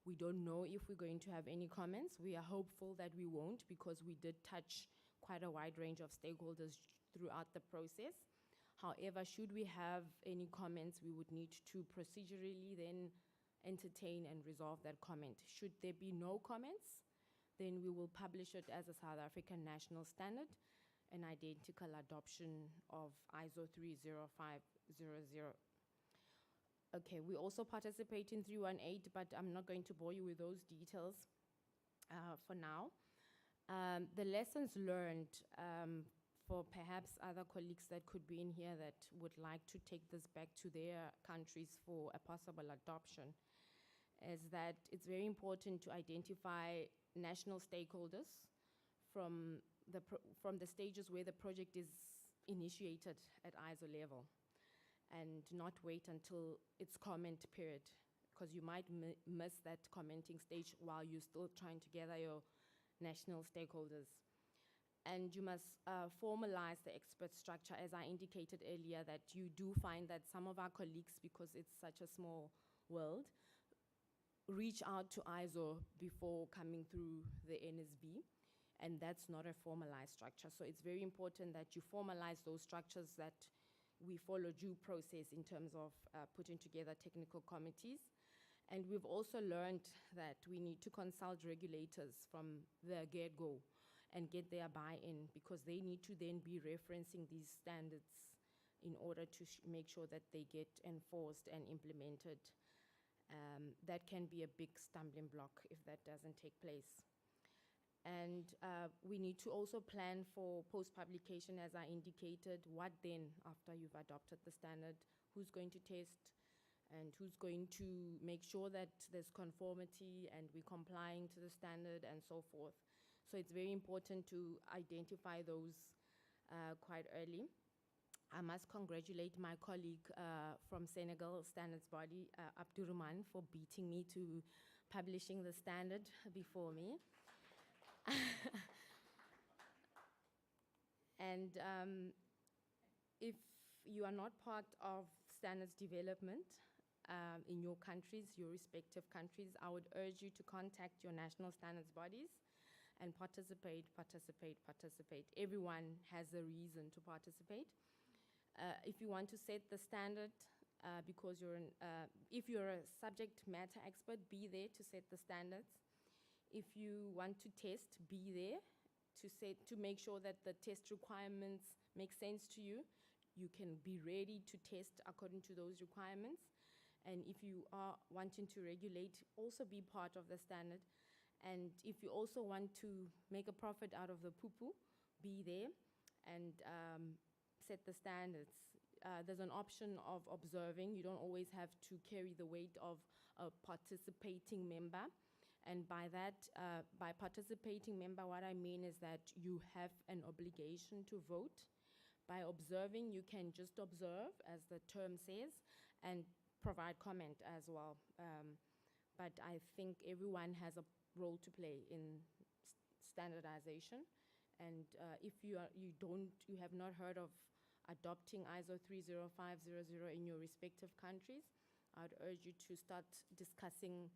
We don't know if we're going to have any comments. We are hopeful that we won't, because we did touch quite a wide range of stakeholders throughout the process. However, should we have any comments, we would need to procedurally then entertain and resolve that comment. Should there be no comments, then we will publish it as a South African national standard, an identical adoption of ISO 30500. Okay, we also participate in 318, but I'm not going to bore you with those details for now. The lessons learned for perhaps other colleagues that could be in here that would like to take this back to their countries for a possible adoption is that it's very important to identify national stakeholders from the stages where the project is initiated at ISO level, and not wait until its comment period, because you might miss that commenting stage while you're still trying to gather your national stakeholders. And you must formalize the expert structure, as I indicated earlier, that you do find that some of our colleagues, because it's such a small world, reach out to ISO before coming through the NSB, and that's not a formalized structure. So it's very important that you formalize those structures, that we follow due process in terms of putting together technical committees. And we've also learned that we need to consult regulators from the get-go and get their buy-in, because they need to then be referencing these standards in order to make sure that they get enforced and implemented. That can be a big stumbling block if that doesn't take place. And we need to also plan for post-publication, as I indicated. What then, after you've adopted the standard? Who's going to test? And who's going to make sure that there's conformity and we're complying to the standard and so forth. So it's very important to identify those quite early. I must congratulate my colleague from Senegal Standards Body, Abdurrahman, for beating me to publishing the standard before me. And if you are not part of standards development in your countries, your respective countries, I would urge you to contact your national standards bodies and participate. Everyone has a reason to participate. If you want to set the standard, because if you're a subject matter expert, be there to set the standards. If you want to test, be there to make sure that the test requirements make sense to you. You can be ready to test according to those requirements. And if you are wanting to regulate, also be part of the standard. And if you also want to make a profit out of the poo-poo, be there and set the standards. There's an option of observing. You don't always have to carry the weight of a participating member. And by that, by participating member, what I mean is that you have an obligation to vote. By observing, you can just observe, as the term says, and provide comment as well. But I think everyone has a role to play in standardization. And if you have not heard of adopting ISO 30500 in your respective countries, I would urge you to start discussing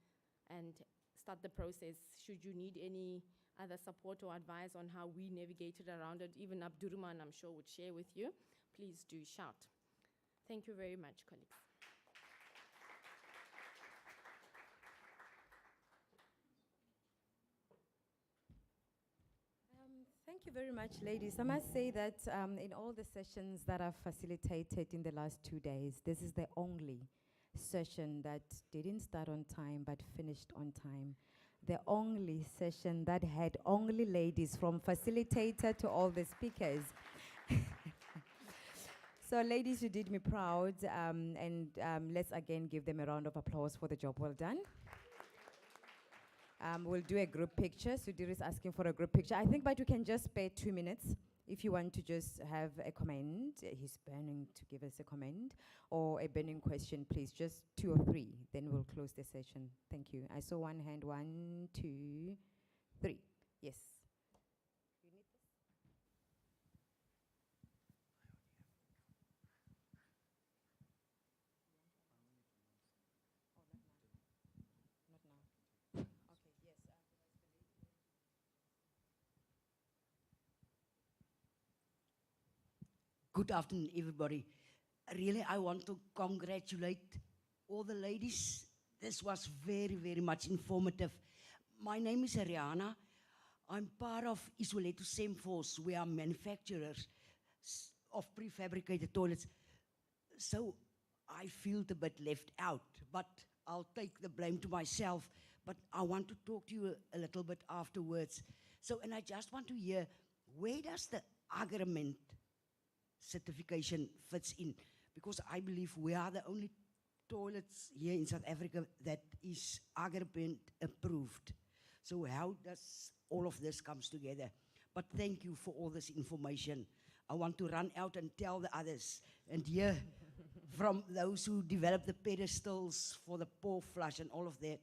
and start the process. Should you need any other support or advice on how we navigated around it, even Abdurrahman, I'm sure, would share with you, please do shout. Thank you very much, colleagues. Thank you very much, ladies. I must say that in all the sessions that I've facilitated in the last 2 days, this is the only session that didn't start on time but finished on time. The only session that had only ladies, from facilitator to all the speakers. So ladies, you did me proud, and let's again give them a round of applause for the job well done. We'll do a group picture. Sudhir is asking for a group picture. I think, but you can just spare 2 minutes if you want to just have a comment. He's burning to give us a comment or a burning question, please. Just 2 or 3, then we'll close the session. Thank you. I saw one hand. 1, 2, 3. Yes. You need this? Not now. Okay, yes. Good afternoon, everybody. Really, I want to congratulate all the ladies. This was very, very much informative. My name is Ariana. I'm part of Isoleto Semforce. We are manufacturers of prefabricated toilets. So I feel a bit left out, but I'll take the blame to myself. But I want to talk to you a little bit afterwards. So, and I just want to hear, where does the agreement certification fits in? Because I believe we are the only toilets here in South Africa that is agreement approved. So how does all of this comes together? But thank you for all this information. I want to run out and tell the others and hear from those who develop the pedestals for the pour flush and all of that,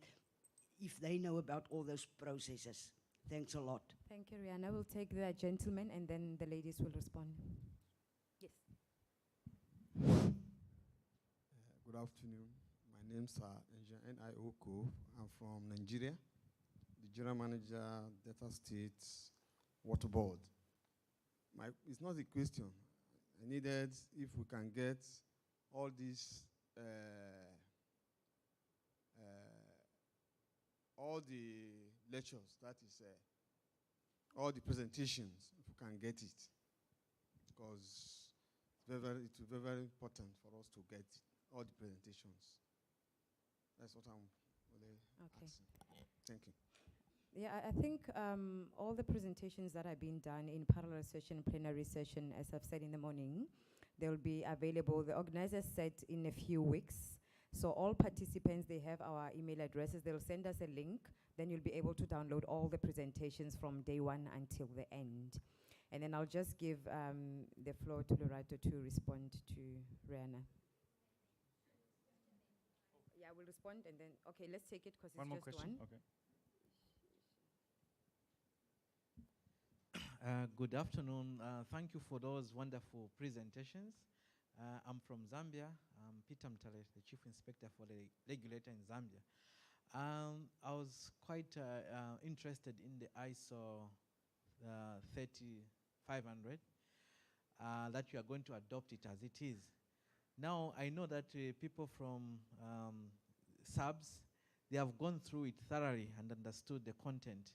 if they know about all those processes. Thanks a lot. Thank you, Rihanna. We'll take the gentleman and then the ladies will respond. Yes. Good afternoon. My name's Engineer N.I.O.Ko. I'm from Nigeria, the General Manager, Delta State Water Board. It's not a question. I needed if we can get all these, all the lectures, that is, all the presentations, if we can get it, because it will be very important for us to get all the presentations. That's what I'm really asking. Thank you. Yeah, I think all the presentations that have been done in parallel session, plenary session, as I've said in the morning, they will be available. The organizers said in a few weeks. So all participants, they have our email addresses. They'll send us a link. Then you'll be able to download all the presentations from day 1 until the end. And then I'll just give the floor to Lerato to respond to Rihanna. Yeah, we'll respond and then, okay, let's take it because it's One more just question. one. Okay. Good afternoon. Thank you for those wonderful presentations. I'm from Zambia. I'm Peter Mtale, the Chief Inspector for the regulator in Zambia. I was quite interested in the ISO 30500, that you are going to adopt it as it is. Now I know that people from subs, they have gone through it thoroughly and understood the content.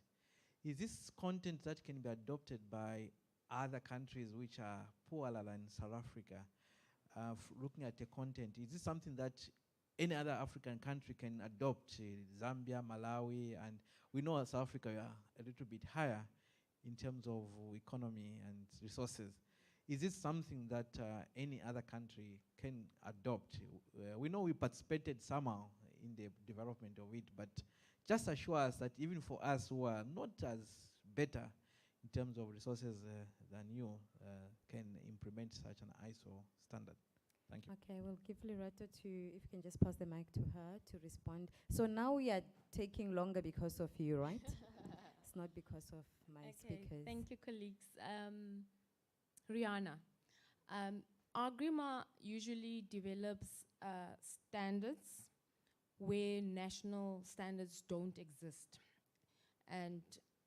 Is this content that can be adopted by other countries which are poorer than South Africa? Looking at the content, is this something that any other African country can adopt? Zambia, Malawi, and we know South Africa are a little bit higher in terms of economy and resources. Is this something that any other country can adopt? We know we participated somehow in the development of it, but just assure us that even for us who are not as better in terms of resources than you, can implement such an ISO standard. Thank you. Okay, we'll give Lerato to, if you can just pass the mic to her to respond. So now we are taking longer because of you, right? It's not because of my speakers. Thank you, colleagues. Rihanna, Agrima usually develops standards where national standards don't exist. And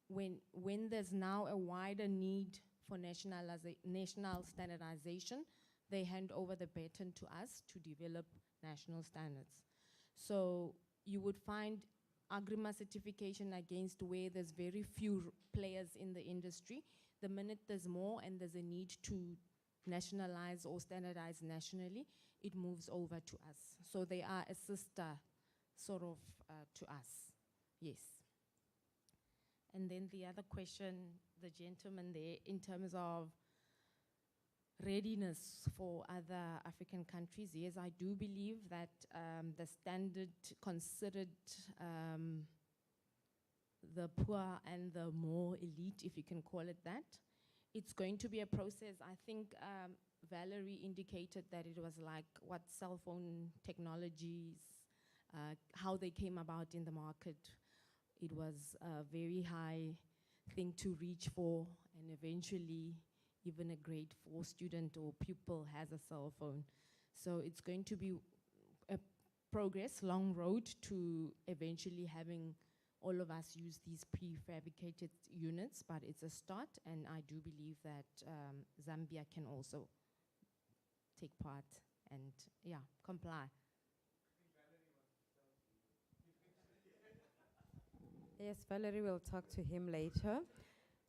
when there's now a wider need for national standardization, they hand over the baton to us to develop national standards. So you would find Agrima certification against where there's very few players in the industry. The minute there's more and there's a need to nationalize or standardize nationally, it moves over to us. So they are a sister sort of to us, yes. And then the other question, the gentleman there, in terms of readiness for other African countries, yes, I do believe that the standard considered the poor and the more elite, if you can call it that. It's going to be a process. I think Valerie indicated that it was like what cell phone technologies, how they came about in the market. It was a very high thing to reach for, and eventually even a grade 4 student or pupil has a cell phone. So it's going to be a progress, long road to eventually having all of us use these prefabricated units, but it's a start, and I do believe that Zambia can also take part and, yeah, comply. Yes, Valerie will talk to him later.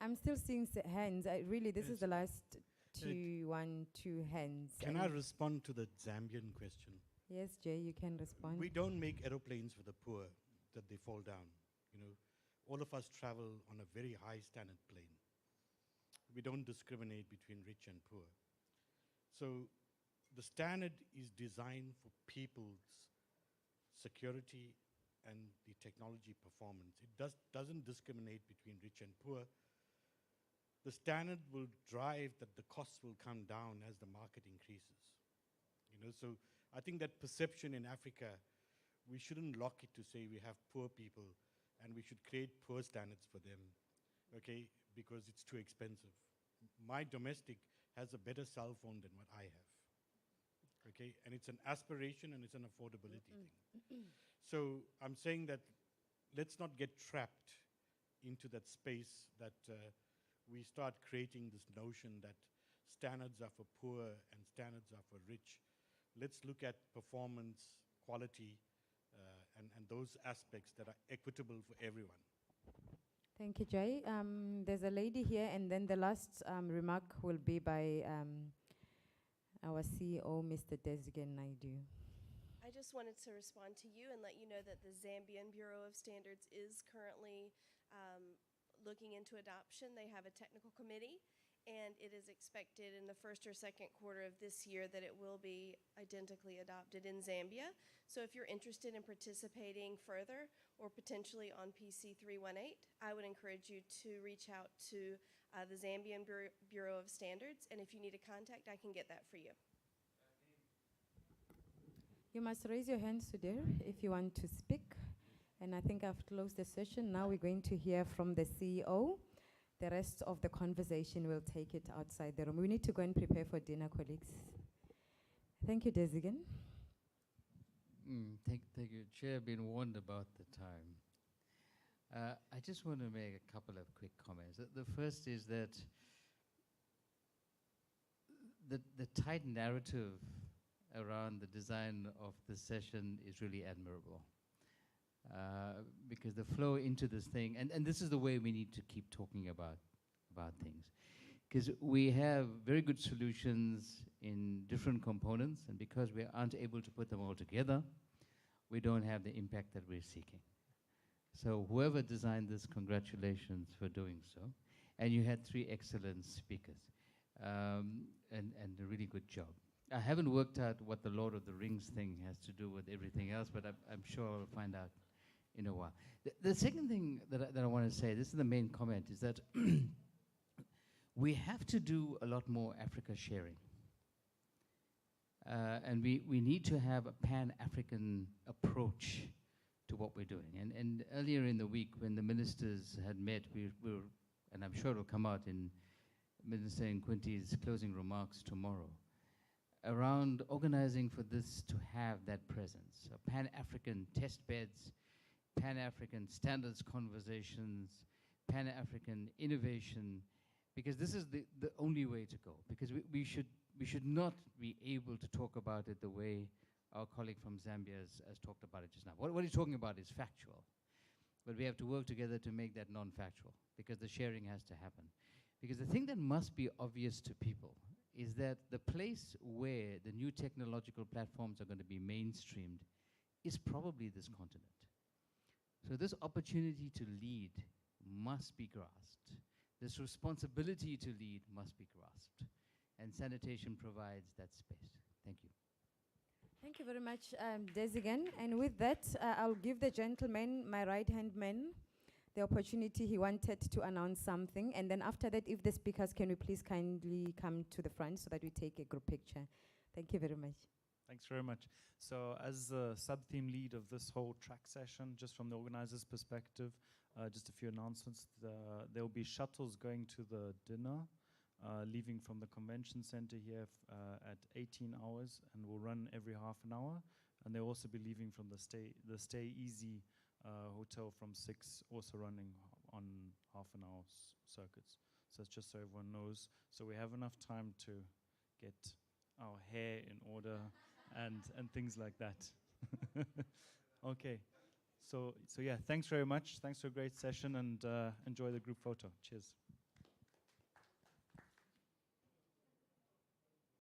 I'm still seeing hands. Really, this is the last two hands. Can I respond to the Zambian question? Yes, Jay, you can respond. We don't make aeroplanes for the poor that they fall down. You know, all of us travel on a very high standard plane. We don't discriminate between rich and poor. So the standard is designed for people's security and the technology performance. It doesn't discriminate between rich and poor. The standard will drive that the costs will come down as the market increases. You know, so I think that perception in Africa, we shouldn't lock it to say we have poor people and we should create poor standards for them, okay, because it's too expensive. My domestic has a better cell phone than what I have, okay, and it's an aspiration and it's an affordability thing. So I'm saying that let's not get trapped into that space that we start creating this notion that standards are for poor and standards are for rich. Let's look at performance, quality, and those aspects that are equitable for everyone. Thank you, Jay. There's a lady here, and then the last remark will be by our CEO, Mr. Valerie Naidu. I just wanted to respond to you and let you know that the Zambian Bureau of Standards is currently looking into adoption. They have a technical committee, and it is expected in the first or second quarter of this year that it will be identically adopted in Zambia. So if you're interested in participating further or potentially on PC 318, I would encourage you to reach out to the Zambian Bureau of Standards, and if you need a contact, I can get that for you. You must raise your hands today if you want to speak. And I think I've closed the session. Now we're going to hear from the CEO. The rest of the conversation, we'll take it outside the room. We need to go and prepare for dinner, colleagues. Thank you, Desigan. Thank you. Chair, I've been warned about the time. I just want to make a couple of quick comments. The first is that the tight narrative around the design of this session is really admirable. Because the flow into this thing, and this is the way we need to keep talking about things. Because we have very good solutions in different components, and because we aren't able to put them all together, we don't have the impact that we're seeking. So whoever designed this, congratulations for doing so. And you had 3 excellent speakers, and a really good job. I haven't worked out what the Lord of the Rings thing has to do with everything else, but I'm sure I'll find out in a while. The second thing that I want to say, this is the main comment, is that we have to do a lot more Africa sharing. And we need to have a pan-African approach to what we're doing. And earlier in the week, when the ministers had met, we were, and I'm sure it'll come out in Minister Nkwinti's closing remarks tomorrow, around organizing for this to have that presence, Pan-African test beds, Pan-African standards conversations, Pan-African innovation, because this is the only way to go. Because we should not be able to talk about it the way our colleague from Zambia has talked about it just now. What he's talking about is factual, but we have to work together to make that non-factual, because the sharing has to happen. Because the thing that must be obvious to people is that the place where the new technological platforms are going to be mainstreamed is probably this continent. So this opportunity to lead must be grasped. This responsibility to lead must be grasped. And sanitation provides that space. Thank you. Thank you very much, Desigan. And with that, I'll give the gentleman, my right-hand man, the opportunity. He wanted to announce something. And then after that, if the speakers can we please kindly come to the front so that we take a group picture. Thank you very much. Thanks very much. So as the sub-theme lead of this whole track session, just from the organizer's perspective, just a few announcements. There will be shuttles going to the dinner, leaving from the convention center here at 18 hours, and will run every half an hour. And they'll also be leaving from the Stay Easy hotel from 6, also running on half an hour circuits. So it's just so everyone knows. So we have enough time to get our hair in order and things like that. Okay. So yeah, thanks very much. Thanks for a great session, and enjoy the group photo. Cheers.